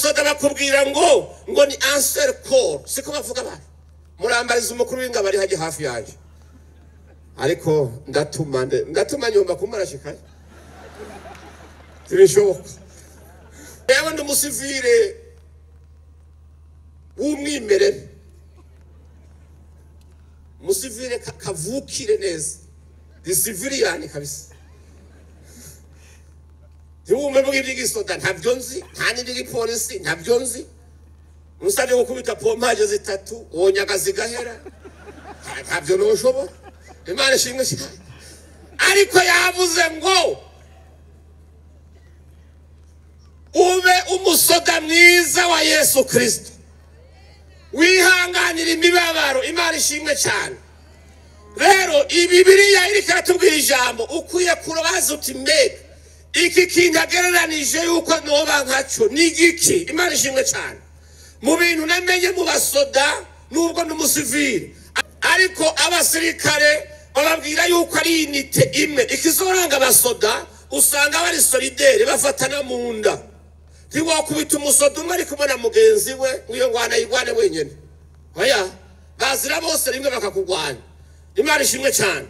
abasoda bakubwira ngo ni answer call siko bavuga abantu murambariza umukuru w'ingabo ari haje hafi yaje ariko ndatuma nyomba kumarashikaye tibishoboka yewe ndamusivire w'umwimerere musivire kavukire neza disivilian kabisa Tiwume bw'igisoda ntabyo nzi nta n'indi polisi ntabyo nzi musabye gukubita pompaje zitatu wonyagazi gahera ntabyo noshobora Imana ishimwe cyane ariko yavuze ngo ube umusoda mwiza wa Yesu Kristo wihanganira imibabaro Imana ishimwe cyane rero Bibiliya iri katubwira ijambo ukwiye kurobaza uti mbega iki kintu agereranije yuko noba nkaco ni igiki Imana ishimwe cyane mu bintu namenye mu basoda nubwo n'umusivili ariko abasirikare bababwira yuko ari inite imwe ikizoranga abasoda usanga bari solidaire bafatana mu nda ntiwakubita umusoda umwe ari kumwe na mugenzi we uyo ngwana yigwane wenyene oya bazira bose rimwe bakakugwanya Imana ishimwe cyane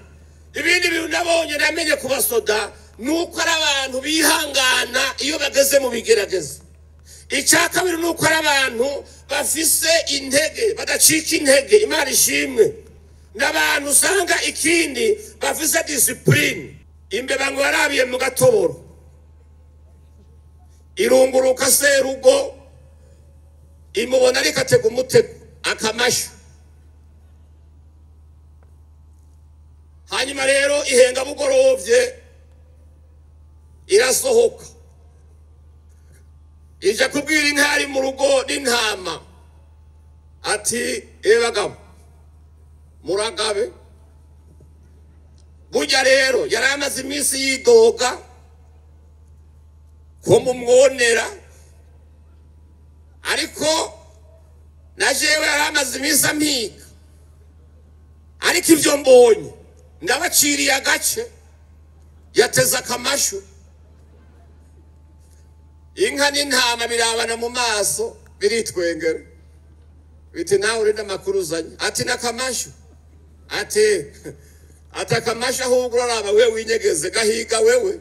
ibindi bintu nabonye namenye ku basoda nuko ari abantu bihangana iyo bageze mu bigerageza icyakabiri nuko ari abantu bafise intege badacika intege Imana ishimwe n'abantu usanga ikindi bafise discipline imbeba ngo yarabiye mu gatoboro irunguruka serugo imubona ari katega umutego akamasha hanyuma rero ihenga bugorovye irasohoka ija kubwira inkari mu rugo n'intama ati ebagabo muragabe burya rero yaramaze iminsi yidoga ko mumwonera ariko najewe yaramaze iminsi ampiga ariko ivyo mbonye ndabaciriye agace yateza akamashu inka n'intama birabana mu maso biritwengera biti nawe uri n'amakuru uzanye ati n'akamashu ati akamashu ahubwo uraraba wewe winyegeze gahiga wewe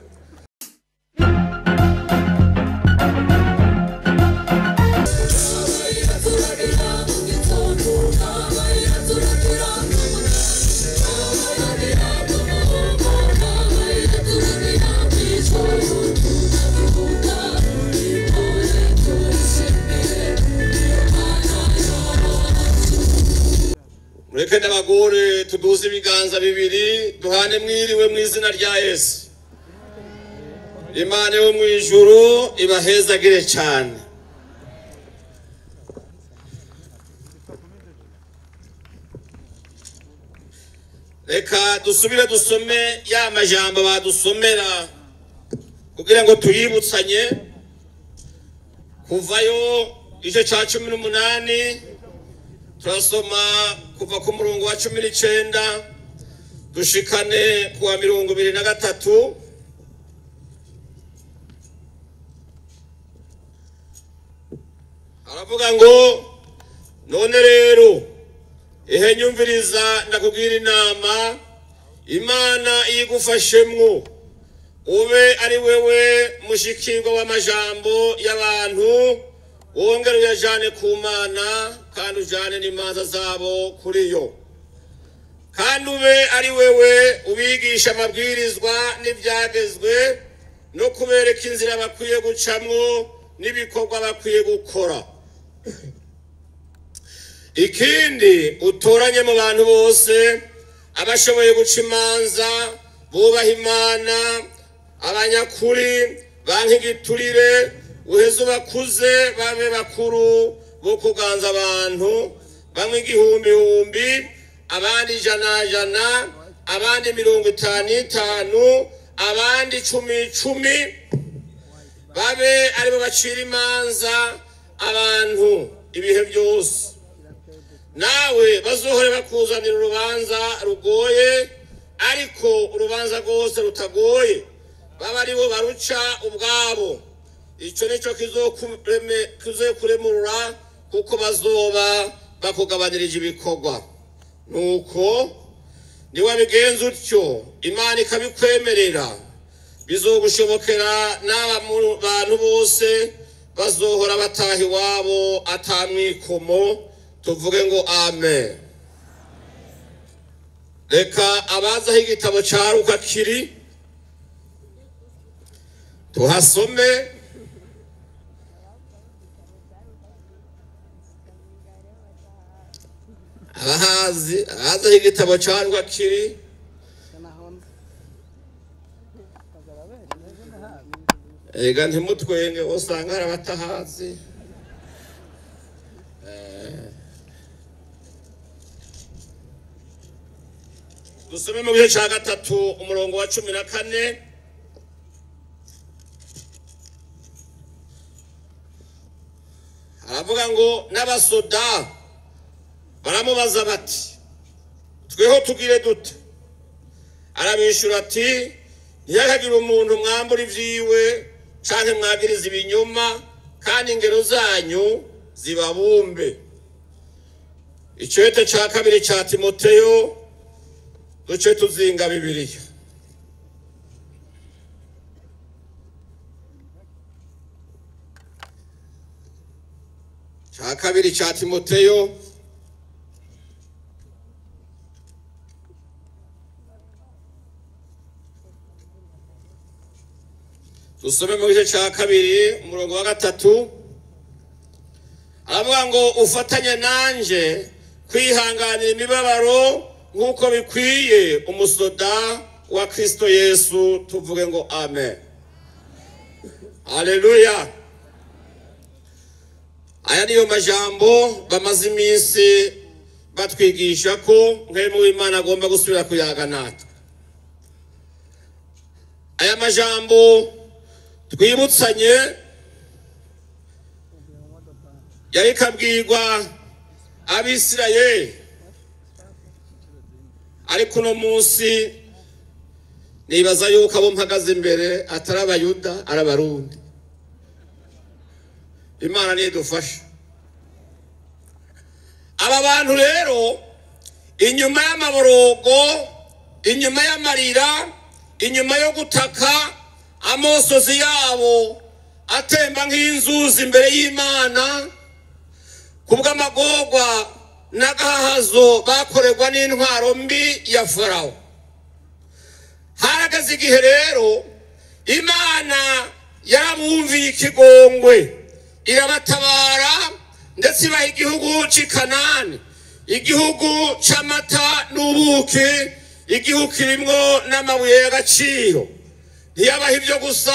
Mureke n'abagore tuduze ibiganza bibiri duhane mwiriwe mu izina rya Yesu Imana yo mu ijuru ibahezagire cyane reka dusubire dusome ya majambo badusomera kugira ngo tuyibutsanye kuvayo igice cya 18 turasoma kuva ku murongo wa 19 dushikane kuwa 23 aravuga ngo none rero nyumviriza ndakubwira inama Imana igufashemwo ube ari wewe mushikirwa w'amajambo y'abantu wongera uyajane ku Mana kandi ujane n'imanza zabo kuri yo kandi ube ari wewe ubigisha amabwirizwa n'ibyagezwe no kubereka inzira bakwiye gucamwo n'ibikorwa bakwiye gukora ikindi utoranye mu bantu bose abashoboye guca imanza bubaha Imana abanyakuri bankigiturire uheze bakuze babe bakuru bo kuganza abantu bamwe igihumbi abandi jana abandi 50 abandi 10 babe aribo bacira imanza abantu ibihe byose nawe bazohore bakuzanira urubanza rugoye ariko urubanza rwose rutagoye baba aribo baruca ubwabo icyo nicyo kizokuremura kuko bazoba bakugabanirije ibikorwa. Nuko niwe bigenza utyo Imana ikabikwemerera, bizogushobokera n'aba bantu bose bazohora bataha iwabo atamwikomo. Tuvuge ngo amen. Reka abazaho igitabo cya Luka kiri tuhasome. abazaho igitabo cya Luka kiri ega ntimutwenge usanga hari abatahazi. Dusome mu gice cya 3 umurongo wa 14. Aravuga ngo n'abasoda baramubaza bati tweho tugire dute? Arabishura ati ntihakagire umuntu mwambura ivyiwe canke mwagiriza ibinyoma, kandi ingero zanyu zibabumbe. Icete ca 2 ca Timoteyo duce tuzinga Bibiliya. Ca 2 ca Timoteyo dusome mu gice ca 2 umurongo wa 3. Aravuga ngo ufatanye nanje kwihanganira imibabaro nk'uko bikwiye umusoda wa Kristo Yesu. Tuvuge ngo amen. Haleluya. Aya niyo majambo bamaze iminsi batwigisha ko nk'uko Imana agomba gusubira kuyaga natwe. Aya majambo twibutsanye yari kabwirwa Abisirayeli, ariko uno munsi nibaza yuko abo mpagaze imbere atari Abayuda, ari Abarundi. Imana nidufasha. Aba bantu rero inyuma y'amaborogo, inyuma y'amarira, inyuma yo gutaka, amosozi yabo atemba nk'inzuzi imbere y'Imana kubw'amagorwa n'agahazo bakorerwa n'intwaro mbi ya Farawo. Harageze igihe rero Imana yarabumviye ikigongwe, irabatabara ndetse ibaha igihugu cy'i Kanani, igihugu c'amata n'ubuki, igihugu kirimwo n'amabuye y'agaciro. Ntiyabaha ibyo gusa,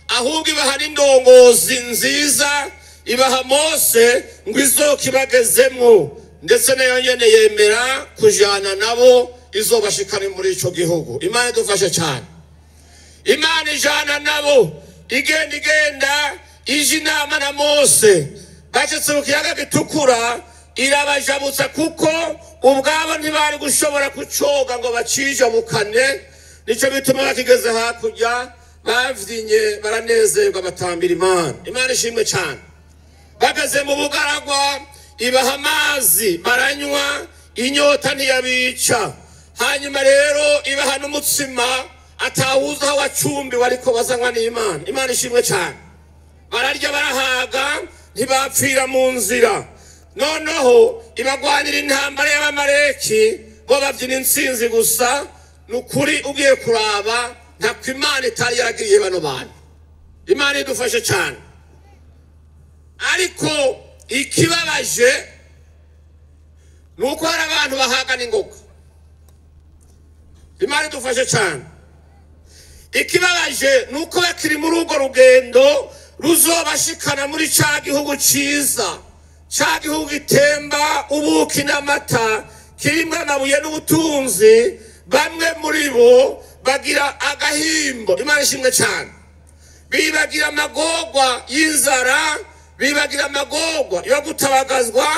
ahubwo ibaha n'indongozi nziza, ibaha Mose ngo izokibagezemwo, ndetse nayo nyene yemera kujana nabo izobashikana muri ico gihugu. Imana idufashe cyane. Imana ijana nabo, igenda ije inama na Mose, bacitse mu kiyaga gitukura, irabajabutsa kuko ubwabo ntibari gushobora kucoga ngo bacijabukane. Nico bituma bakigeze hakurya bavyinye baranezerwa batambira Imana. Imana ishimwe cyane. Bageze mu bugaragwa ibaha amazi baranywa, inyota ntiyabica. Hanyuma rero ibaha n'umutsima atawuza aho wacumbiwe ariko bazanywa n'Imana. Imana ishimwe cyane. Bararya barahaga ntibapfira mu nzira. Noneho ibagwanira intambara y'Abamaleki, bo babyina intsinzi gusa. Nukuri ugiye kuraba ntako Imana itari yaragiriye bano bantu. Imana idufashe cyane. Ariko ikibabaje nuko hari abantu bahagana ingoga. Imana idufashe cyane. Ikibabaje nuko bakiri muri urwo rugendo ruzobashikana muri ca gihugu ciza, ca gihugu gitemba ubuki n'amata, kirimwo amabuye n'ubutunzi. Bamwe muri bo bagira agahimbo. Imana ishimwe cyane. Bibagira amagorwa y'inzara, bibagira amagorwa yo gutabagazwa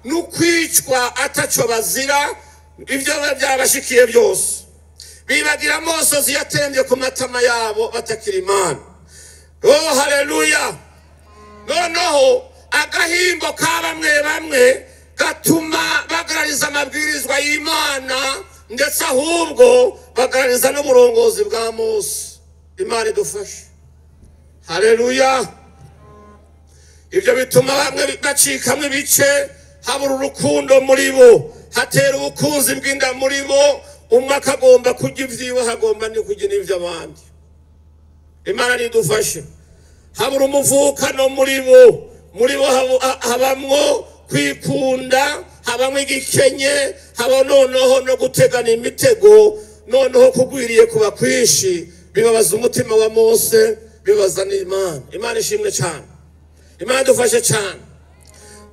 n'ukwicwa ataco bazira, ibyo byabashikiye byose. Bibagira amosozi yatembye ku matama yabo batakira Imana. Oh haleluya. noneho agahimbo ka bamwe bamwe gatuma bagarariza amabwirizwa y'Imana ndetse ahubwo bagarariza n'uburongozi bwa Mose. Imana idufashe. Haleluya. Ibyo bituma bamwe bacikamwe ibice, habura urukundo muri bo, hatera ubukunzi bw'inda muri bo, umwe akagomba kujya ivyiwe hagomba ni kujya n'ivy'abandi. Imana nidufashe. Habura umuvukano muri bo habamwo kwikunda, habamwo igikenye, haba noneho no gutegana imitego, noneho kugwiriye kuba kwinshi, bibabaza umutima wa Mose, bibaza n'Imana. Imana ishimwe cyane. Imana dufashe cyane.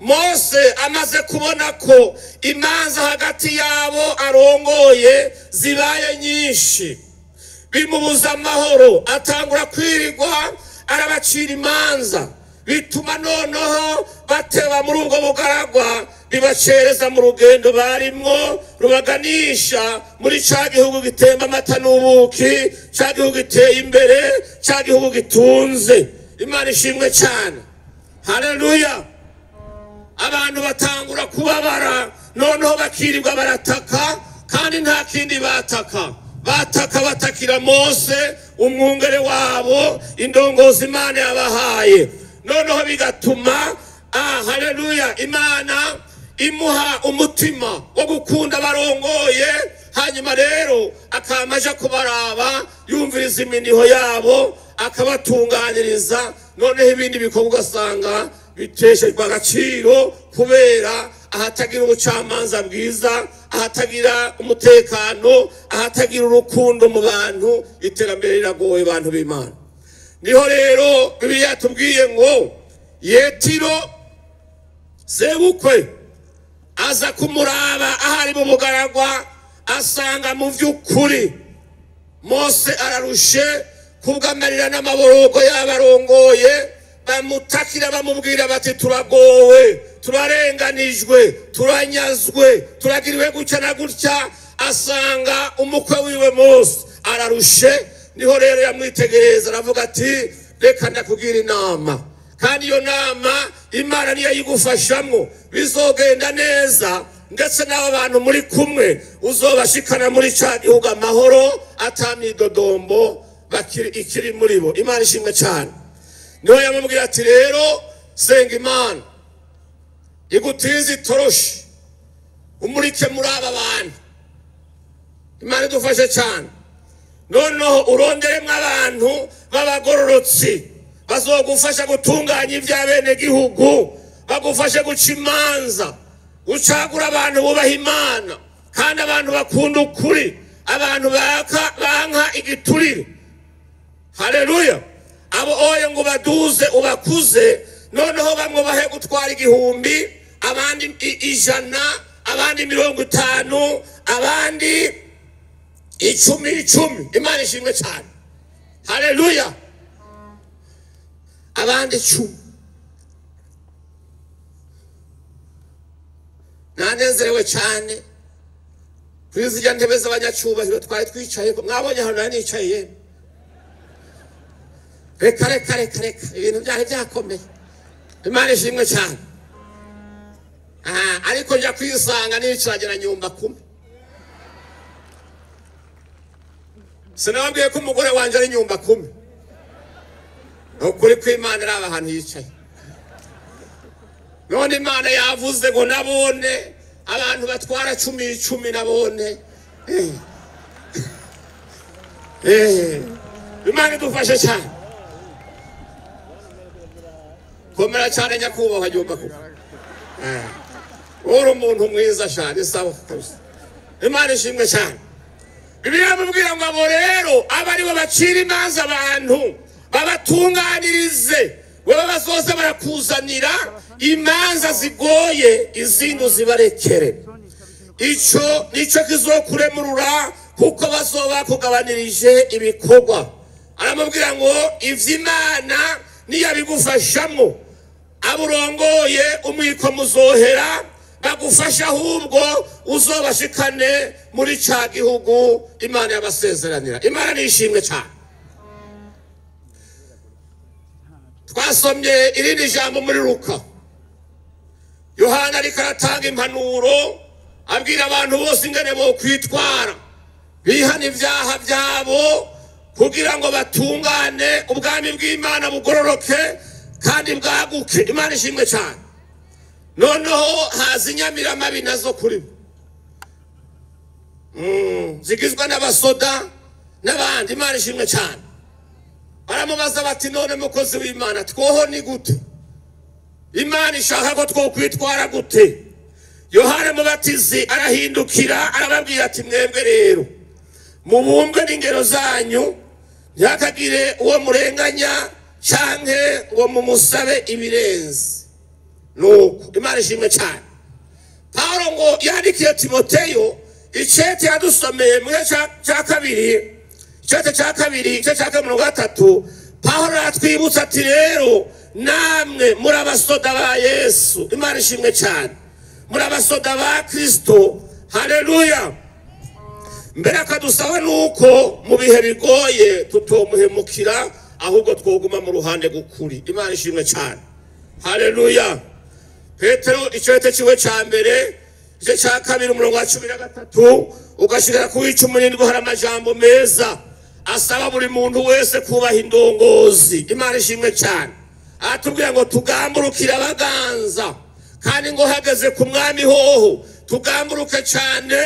Mose amaze kubona ko imanza hagati yabo arongoye zibaye nyinshi, bimubuza amahoro, atangura kwirirwa arabacira imanza, bituma noneho bateba muri ubwo bugaragwa, bibacereza mu rugendo barimwo rubaganisha muri ca gihugu gitemba amata n'ubuki, ca gihugu giteye imbere, ca gihugu gitunze. Imana ishimwe cyane. Haleluya. Abantu batangura kubabara, noneho bakirirwa barataka, kandi nta kindi bataka. Batakira Mose, umwungere wabo, indongozi Imana yabahaye. Noneho bigatuma haleluya, Imana imuha umutima wo gukunda abarongoye, hanyuma rero akamaja kubaraba, yumviriza iminiho yabo, akabatunganiriza. Noneho ibindi bikorwa ugasanga biteshejwe agaciro, kubera ahatagira ubucamanza bwiza, ahatagira umutekano, ahatagira urukundo mu bantu, iterambere riragoye bantu b'Imana. Niho rero Bibiliya tubwiye ngo Yetiro sebukwe aza kumuraba ahari mu bugaragwa, asanga mu vy'ukuri Mose ararushe kubw'amarira n'amaborogo y'abarongoye, bamutakira bamubwira bati turagowe, turarenganijwe, turanyazwe, turagiriwe gutya na gutya. Asanga umukwe wiwe Mose ararushe. Niho rero yamwitegereza aravuga ati reka ndakugira inama, kandi iyo nama Imana niyo yigufashamwo, bizogenda neza, ndetse n'abo bantu muri kumwe uzobashikana muri ca gihugu amahoro atamidodombo ikiri muri bo. Imana ishimwe cyane. Niho yamubwira ati rero senga Imana igutize itoroshi, umurike muri aba bantu. Imana idufashe cyane. Noneho uronderemwo abantu b'abagororotsi bazogufasha gutunganya ivy'abene gihugu, bagufashe guca imanza, gucagura abantu bubaha Imana, kandi abantu bakunda ukuri, abantu banka igiturire. Haleluya. Abo oye ngo baduze ubakuze, noneho bamwe bahe gutwara 1000, abandi 100, abandi 50, abandi 10. Imana ishimwe cyane. Haleluya. Abandi 10. Nanezerewe cyane kuri zirya ntebe z'abanyacyubahiro twari twicaye. Mwabonye hano nanicaye. Reka ibintu byari byakomeye. Imana ishimwe cyane. Ariko njya kwisanga nicagera nyumba 10. Sinababwiye ko umugore wanje ari nyumba 10. Ukuri kw'Imana ari ahantu yicaye. None Imana yavuze ngo nabone abantu batwara 10 nabone. Imana idufashe cyane. Komera cyane nyakubahwa nyumba 10. Uri umuntu mwiza cyane, sawa. Imana ishimwe cyane. Bibiliya mubwira ngo abo rero abari bo bacira imanza abantu, babatunganirize, wewe bazoze barakuzanira imanza zigoye, izindi zibarekere. Ico nico kizokuremurura, kuko bazoba kugabanirije ibikorwa. Aramubwira ngo ivy'Imana niyabigufashamo, aburongoye umwiko muzohera, bagufasha ahubwo uzobashikane muri ca gihugu Imana yabasezeranira. Imana nishimwe cyane. twasomye irindi jambo muri Luka. Yohana ariko aratanga impanuro abwira abantu bose ingene bo kwitwara bihana ibyaha byabo kugira ngo batungane ubwami bw'Imana bugororoke kandi bwaguke. Imana ishimwe cyane. Noneho haza inyamiramabi nazo kuri bo zigizwe n'abasoda n'abandi. Imana ishimwe cyane. Baramubaza bati none mukozi w'Imana twoho ni gute? Imana ishaka ko twokwitwara gute? Yohana Mubatizi arahindukira arababwira ati mwebwe rero mubumbwe n'ingero zanyu ntihakagire uwo murenganya canke ngo mumusabe ibirenze. Nuko Imana ishimwe cyane. Paulo ngo yandikiye Timoteyo icete yadusomeye mu cya kabiri, icete cya kabiri, icete cya 3. Paulo atwibutsa ati rero namwe muri abasoda ba Yesu. Imana ishimwe cyane. Muri abasoda ba Kristo. Haleluya. Mbere akadusaba nuko mu bihe bigoye tutomuhemukira ahubwo twoguma mu ruhande gukuri. Imana ishimwe cyane. Haleluya. Petero icete ciwe ca mbere igice cya 2 umurongo wa 13 ugashikira ku 17 hari amajambo meza asaba buri muntu wese kubaha indongozi. Imana ishimwe cyane. Atubwira ngo tugamburukira abaganza kandi ngo hageze ku mwami hoho tugamburuke cyane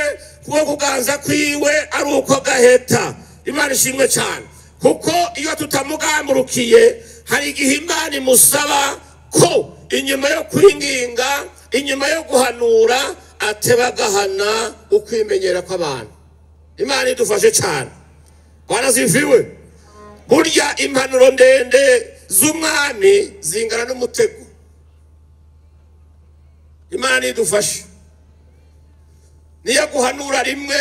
kuko kuganza kwiwe ari uko gaheta. Imana ishimwe cyane. Kuko iyo tutamugamburukiye hari igihe Imana imusaba ko inyuma yo kwinginga, inyuma yo guhanura atebagahana ukwimenyera kw'abantu. Imana idufashe cyane. Bwana ziviwe. Burya impanuro ndende z'umwami zingana n'umutego. Imana idufashe. Niyo guhanura rimwe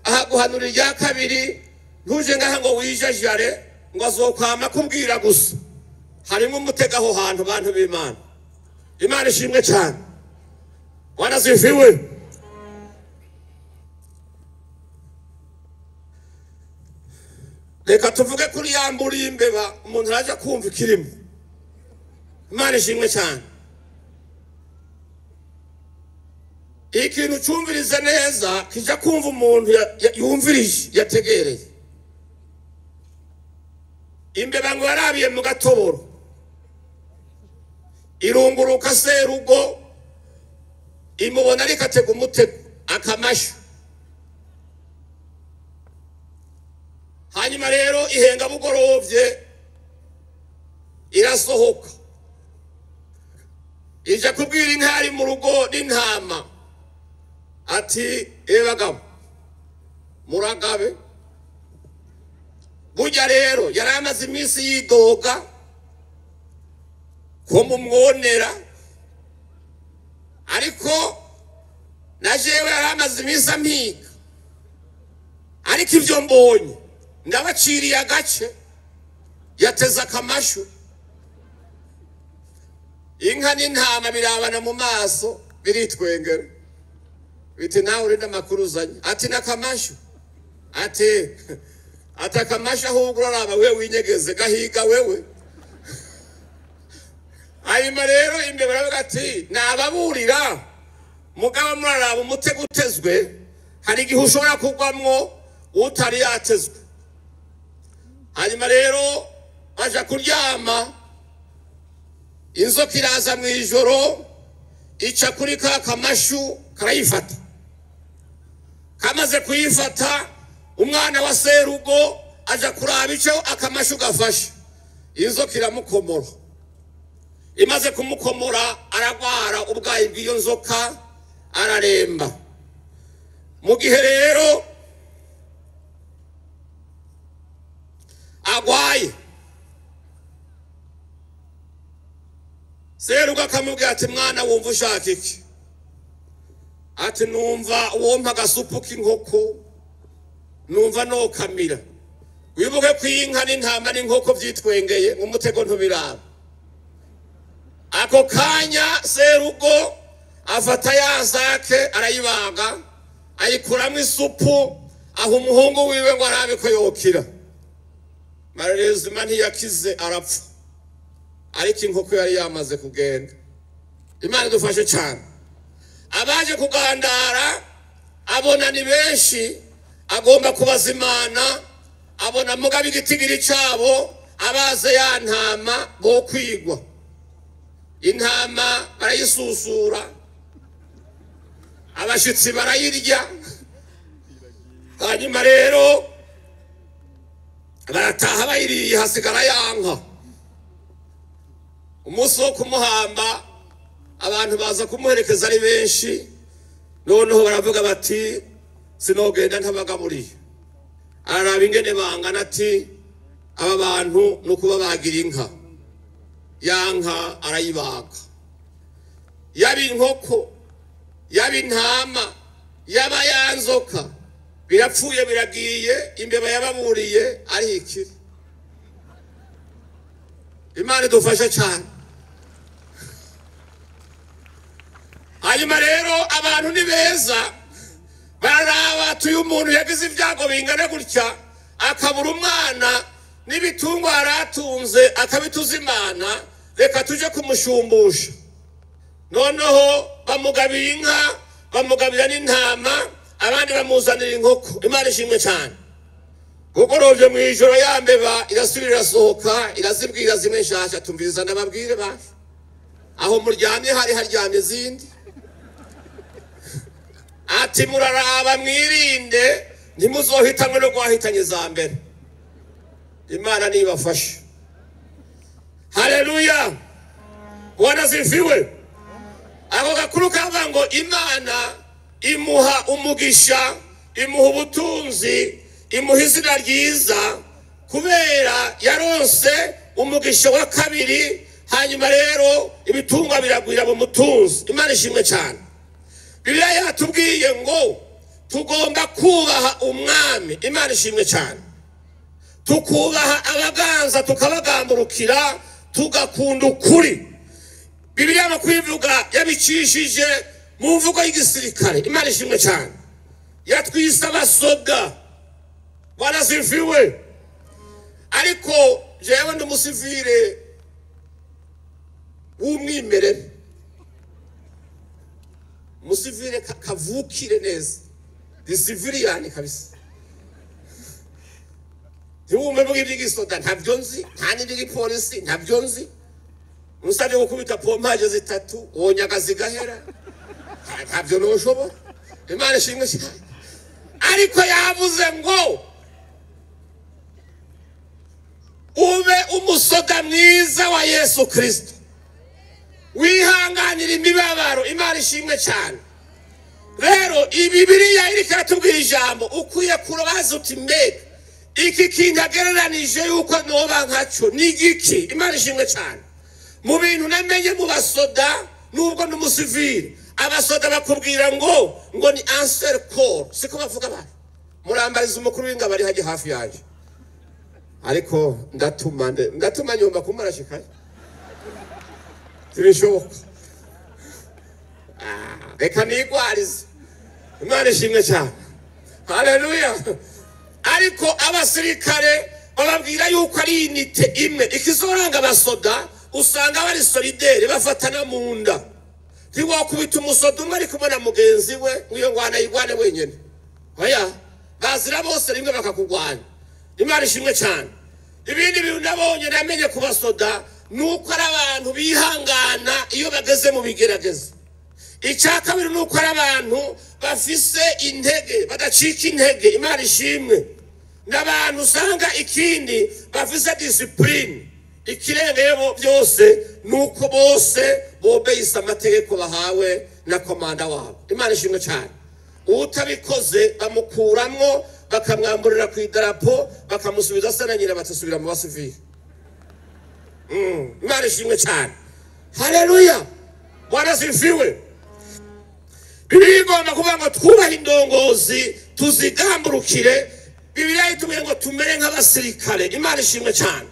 aha guhanura irya kabiri ntuje ngaha ngo wijajare ngo azokwama kubwira gusa. Harimo umutego aho hantu bantu b'Imana. Imana ishimwe cyane. Bwana ziviwe. Reka tuvuge kuri yambura imbeba umuntu araja kumva ikirimo. Imana ishimwe cyane. Ikintu cyumvirize neza kija kumva umuntu yumvirije yategereye. Imbeba ngo yarabiye mu gatoboro irunguruka serugo imubona ariko atega umutego akamasha. Hanyuma rero ihenga bugorovye irasohoka ija kubwira inkari mu rugo n'intama ati ebagabo muragabe. Burya rero yaramaze iminsi yidoga ko mumwonera ariko najewe yaramaze iminsi ampiga ariko ivyo mbonye ndabaciriye agace yateza akamashu. Inka n'intama birabana mu maso biritwengera biti nawe uri n'amakuru uzanye ati n'akamashu ati atakamasha ahubwo uraraba wewe winyegeze gahiga wewe. Hanyuma rero imbeba baravuga ati nababurira mugabo muraraba umutego utezwe hari igihe ushobora kugwamwo utari yatezwe. Hanyuma rero baja kuryama inzoka iraza mu ijoro ica kuri ka kamashu karayifata. Kamaze kuyifata umwana wa serugo aja kuraba ico akamashu gafashe. Inzoka iramukomora. Imaze kumukomora aragwara ubwayi bw'iyo nzoka araremba. Mu gihe rero agwaye serugo akamubwira ati mwana wumva ushaka iki? Ati numva wompa agasupu k'inkoko numva no kamira. Wibuke ko inka n'intama n'inkoko vyitwengeye mu mutego ntubiraba. Ako kanya serugo afata yazake arayibaga ayikuramwo isupu aho umuhungu wiwe ngo arabe ko yokira. Marezima ntiyakize arapfa. ariko inkoko yari yamaze kugenda. Imana idufashe cyane. Abaje kugandara abona ni benshi, agomba kubazimana, abona mugabe igitigiri cyabo, abaze ya ntama bo kwigwa. Intama barayisusura, abashitsi barayirya, hanyuma rero barataha bayiriye, hasigara yanka. Umunsi wo kumuhamba abantu baza kumuherekeza ari benshi, noneho baravuga bati sinogenda ntabagaburiye. Araraba ingene bangana ati aba bantu nukuba bagira inka. Yanka arayibaga. Yaba inkoko, yaba intama, yaba yanzoka, birapfuye biragiye, imbeba yababuriye ari ikiri. Imana idufasha cyane. Hanyuma rero abantu ni beza, bararaba tuyu muntu yagize ibyago bingana gutya, akabura umwana n'ibitungwa yaratunze akabituzimana, reka tuje kumushumbusha. Noneho bamugabiye inka, bamugabira n'intama, abandi bamuzanira inkoko. Imana ishimwe cyane. Bugorovye mu ijoro ya mbeba irasubira irasohoka, irazibwira zimwe nshasha, tumviriza ndababwire basha. Aho muryamye hari haryamye zindi. Ati muraraba mwirinde, ntimuzohitanwe no gwahitanye za mbere. Imana nibafashe. Haleluya. Bwana zifiwe. Ako gakuru kava ngo Imana imuha umugisha, imuha ubutunzi, imuha izina ryiza, kubera yaronse umugisha wa kabiri. Hanyuma rero ibitungwa biragwira mu mutunzi. Imana ishimwe cyane. Bibiliya yatubwiye ngo tugomba kubaha umwami. Imana ishimwe cyane. Tukubaha abaganza, tukabagamburukira, tugakunda ukuri. Bibiliya no kwivuga yabicishije mu mvugo y'igisirikare. Imana ishimwe cyane. Yatwisa abasoda, barazifiwe. Ariko jewe ndi umusivile w'umwimerere, umusivile kavukire neza, di civilian kabisa. Ntiwumve mvuga iby'igisoda ntabyo nzi, nta n'iby'igipolisi ntabyo nzi. Musabye gukubita pompaje zitatu wonyaga zigahera, ntabyo noshobora. Imana ishimwe cyane. Ariko yavuze ngo ube umusoda mwiza wa Yesu Kristo, wihanganira imibabaro. Imana ishimwe cyane. Rero Bibiliya iri katubwira ijambo ukwiye kurobaza uti mbega iki kintu agereranije yuko noba nkaco ni igiki. Imana ishimwe cyane. Mu bintu namenye mu basoda nubwo n'umusivili, abasoda bakubwira ngo ni answer call, siko bavuga abantu. Murambariza umukuru w'ingabo ari haje hafi yaje, ariko ndatuma nyumba kumarashikaye tibishoboka. Reka nigwarize. Imana ishimwe cyane. Haleluya. Ariko abasirikare bababwira yuko ari inite imwe. Ikizoranga abasoda usanga bari solidere, bafatana mu nda. Ntiwakubita umusoda umwe ari kumwe na mugenzi we ngo ngwana yigwane wenyene. Oya, bazira bose rimwe bakakugwanya. Imana ishimwe cyane. Ibindi bintu nabonye namenye ku basoda nuko ari abantu bihangana iyo bageze mu bigerageza. Icyakabiri nuko ari abantu bafise intege, badacika intege. Imana ishimwe. N'abantu usanga ikindi bafise discipline. Ikirengeye byose nuko bose bobeyisa amategeko bahawe na komanda wabo. Imana ishimwe cyane. Utabikoze bamukuramwo, bakamwamburira ku idarapo, bakamusubiza se na nyina batasubira mu basivili. Imana ishimwe cyane. Haleluya. Bwana sifiwe. Bibiliya igomba kuvuga ngo twubahe indongozi, tuzigamburukire. Bibiliya itubwira ngo tumere nk'abasirikare. Imana ishimwe cyane.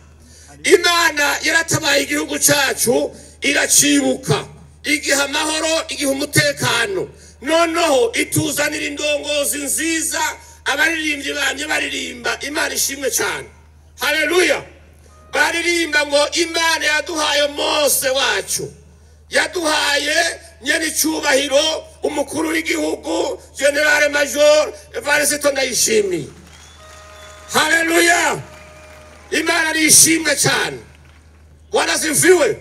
Imana yaratabaye igihugu cyacu, iracibuka, igiha amahoro, igiha umutekano. Noneho ituzanira indongozi nziza, abaririmbyi bamye baririmba. Imana ishimwe cyane. Haleluya. baririmba ngo Imana yaduhaye Mose wacu, yaduhaye nyene cyubahiro umukuru w'igihugu General Major Evariste Ndayishimiye. Haleluya! Imana nishimwe cyane, wanaziviwe.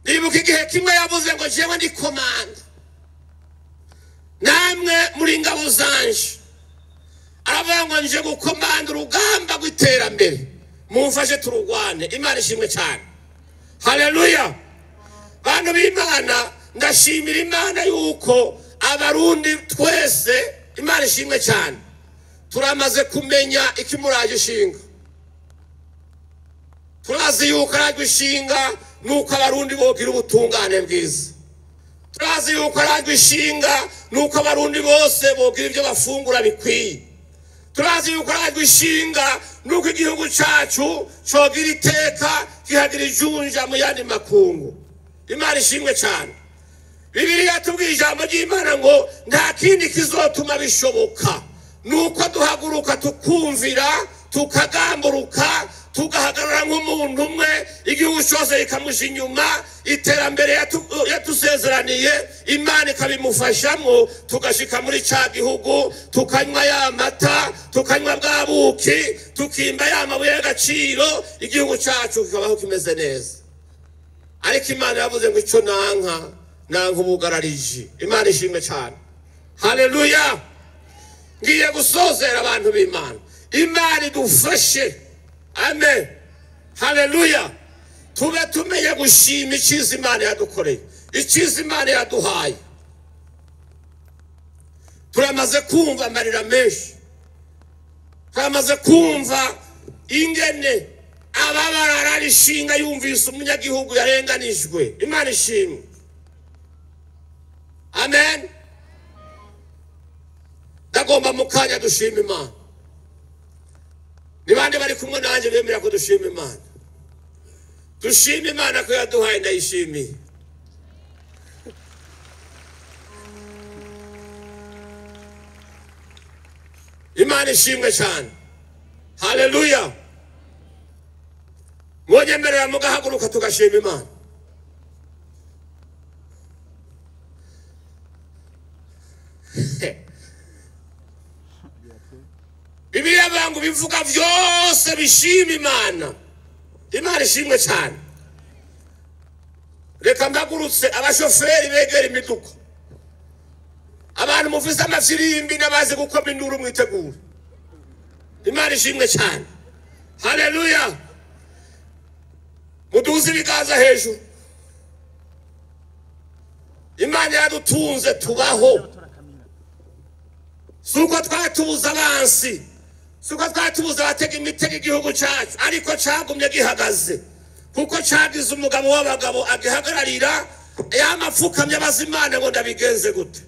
Nibuka igihe kimwe yavuze ngo jewe ndi komanda, namwe muri ngabo zanje, aravuga ngo nje gukomanda urugamba rw'iterambere, mumfashe turugwane. Imana ishimwe cyane. Haleluya! Bantu b'Imana, ndashimira Imana yuko abarundi twese, Imana ishimwe cyane, turamaze kumenya ikimuraje ishinga. Turazi yuko araje ishinga nuko abarundi bogira ubutungane bwiza. Turazi yuko araje ishinga nuko abarundi bose bogira ibyo bafungura bikwiye. Turazi yuko araje ishinga nuko igihugu cyacu cogira iteka, kihagira ijunja mu yandi makungu. Imana ishimwe cyane. Bibiliya tubwiye ijambo ry'Imana ngo nta kindi kizotuma bishoboka nuko duhaguruka tukumvira, tukagamburuka, tugahagarara nk'umuntu umwe, igihugu cyose kikamuja inyuma, iterambere yatusezeraniye Imana ikabimufashamo, tugashika muri cya gihugu, tukanywa ya mata, tukanywa bwa buki, tukimba ya mabuye y'agaciro, igihugu cyacu kikabaho kimeze neza. Ariko Imana yavuze ngo icyo nanka ubugararije. Imana ishimwe cyane. Haleluya! Ngiye gusozera abantu b'Imana. Imana idufashe. Amen. Haleluya! Tube tumenye gushima icyiza Imana yadukoreye, icyiza Imana yaduhaye. Turamaze kumva amarira menshi, turamaze kumva ingene ababara rishinga yumvise umunyagihugu yarenganijwe. Imana ishimwe. Amen. Ndagomba mukanya dushima Imana. Ni bande bari kumwe nanjye bemera ko dushima Imana? Dushima Imana ko yaduhaye, ndayishimiye. Imana ishimwe cyane. Haleluya! Mwenyemerera mugahaguruka tugashima Imana. Bibiliya bangu bivuga byose bishima Imana. Imana ishimwe cyane. Reka mbagurutse abashoferi begera imiduga, abantu mufise amafirimbi n'abazi gukoma induru mwitegura. Imana ishimwe cyane. Haleluya! Muduze ibiganza hejuru. Imana yadutunze tubaho, suko twatubuza abansi, suko twatubuza abatega imitego igihugu cyacu, ariko cyagumye gihagaze kuko cyagize umugabo w'abagabo agihagararira, yamapfukamye abaza Imana ngo ndabigenze gute.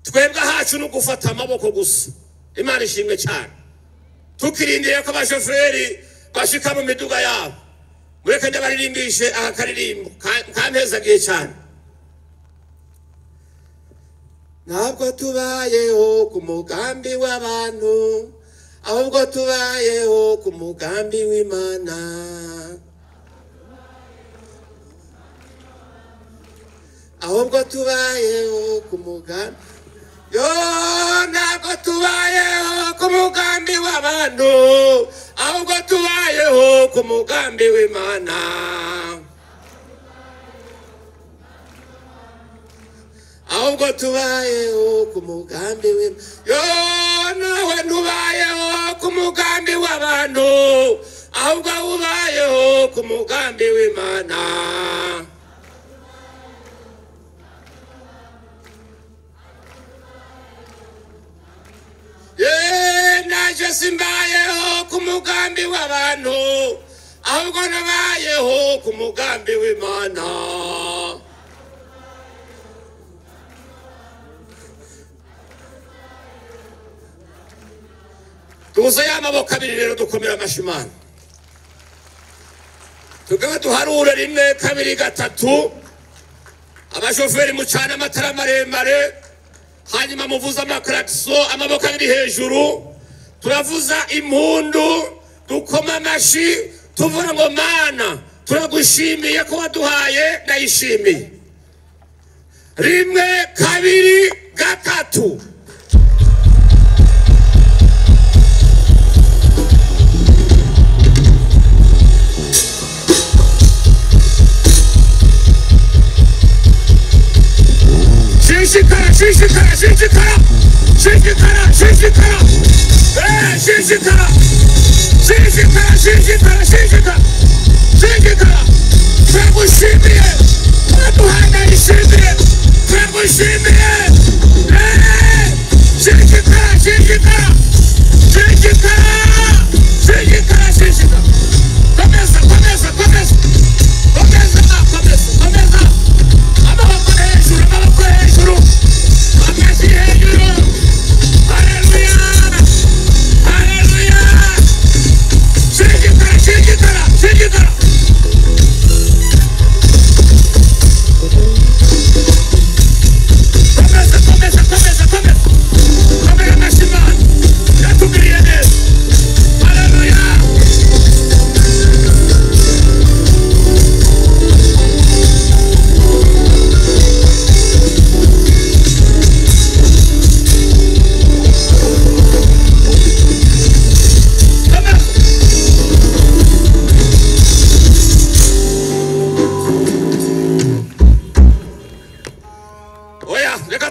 Twebwe hacu no gufata amaboko gusa. Imana ishimwe cyane. Tukirindiye ko abashoferi bashika mu miduga yabo, mureke ndabaririmbishe aha karirimbo kampezagiye cyane. Ntabwo tubayeho ku mugambi w'abantu, ahubwo tubayeho ku mugambi w'Imana. Ahubwo tubayeho ku mugambi, ntabwo tubayeho ku mugambi w'abantu, ahubwo tubayeho ku mugambi w'Imana. Ahubwo tubayeho ku mugambi w'Imana. Nawe ntubayeho ku mugambi w'abantu, ahubwo ubayeho ku mugambi w'Imana. Naje simbayeho ku mugambi w'abantu, ahubwo nabayeho ku mugambi w'Imana. Tuze y'amaboko abiri rero dukomera amashimana, tugaba duharure rimwe kabiri gatatu. Abashoferi mucana amatara maremare, hanyuma muvuza amaklaxo, amaboko abiri hejuru. turavuza impundu dukoma amashi tuvuga ngo Mana turagushimiye ko waduhaye ndayishimiye rimwe kabiri gatatu shishikara shishikara shishikara shishikara shishikara shishikara shishikara shishikara shishikara shishikara turagushimiye waduhaye ndayishimiye turagushimiye shishikara shishikara shishikara shishikara shishikara komeza komeza komeza komeza komeza komeza amaboko hejuru amaboko hejuru amashyi hejuru haleluya haleluya shishikara shishikara shishikara komeza komeza komeza komeza komeza amashyi Mana yatugiriye neza haleluya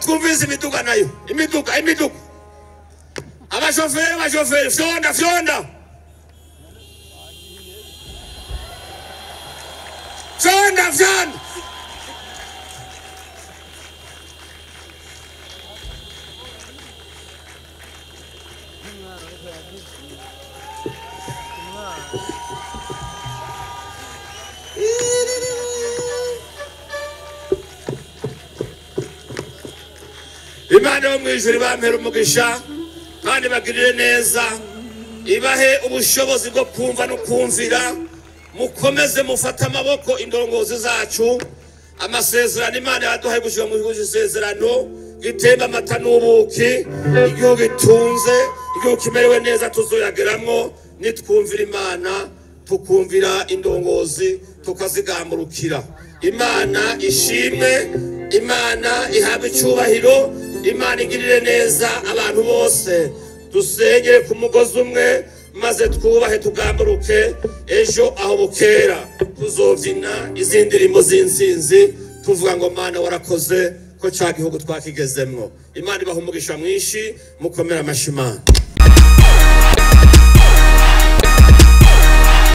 twumvise imiduga nayo imiduga abashoferi fyonda fyonda fyonda fyonda Imana yo mwijuru bampera umugisha kandi bagirire neza ibahe ubushobozi bwo kumva no kumvira mukomeze mufata amaboko indongozi zacu amasezerano Imana yaduhaye gushika mu gihugu cy'isezerano gitemba amata n'ubuki igihugu gitunze igihugu kimerewe neza tuzoyageramwo nitwumvira Imana tukumvira indongozi tukazigamurukira Imana ishimwe Imana ihabe icyubahiro Imana igirire neza abantu bose dusengere ku mugozi umwe maze twubahe tugamburuke ejo aho bukera tuzovyina izindi ndirimbo z'insinzi tuvuga ngo Mana warakoze ko cya gihugu twakigezemwo Imana ibaha umugisha mwinshi mukomera amashimana